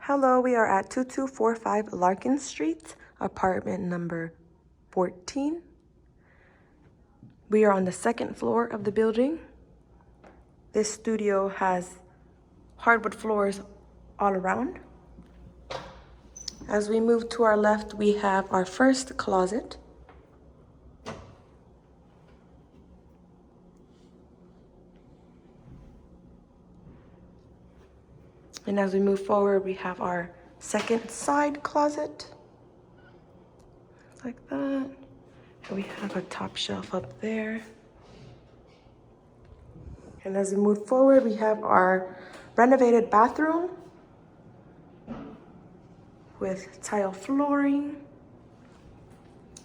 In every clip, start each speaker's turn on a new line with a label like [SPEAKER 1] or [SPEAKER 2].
[SPEAKER 1] Hello, we are at 2245 Larkin Street, apartment number 14. We are on the second floor of the building. This studio has hardwood floors all around. As we move to our left, we have our first closet. And as we move forward, we have our second side closet. Like that. And we have a top shelf up there. And as we move forward, we have our renovated bathroom with tile flooring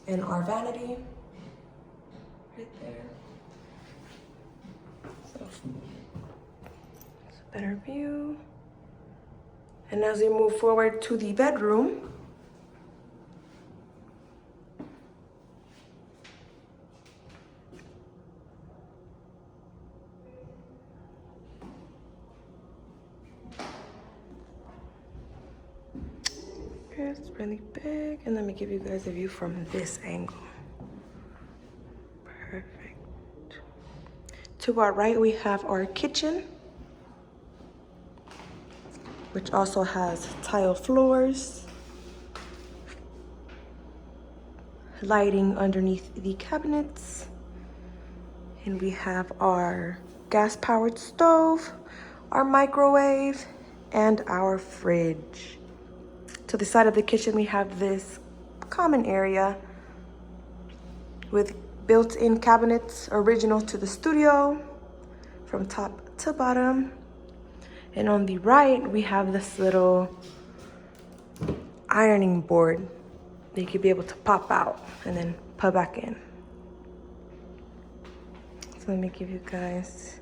[SPEAKER 1] and our vanity right there. So it's a better view. And as we move forward to the bedroom, it's really big. And let me give you guys a view from this angle. Perfect. To our right, we have our kitchen, which also has tile floors, lighting underneath the cabinets, and we have our gas-powered stove, our microwave, and our fridge. To the side of the kitchen, we have this common area with built-in cabinets original to the studio from top to bottom. And on the right, we have this little ironing board that you could be able to pop out and then put back in. So let me give you guys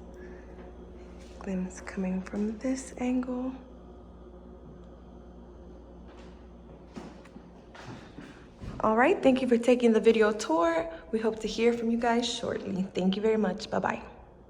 [SPEAKER 1] a glimpse coming from this angle. All right, thank you for taking the video tour. We hope to hear from you guys shortly. Thank you very much. Bye-bye.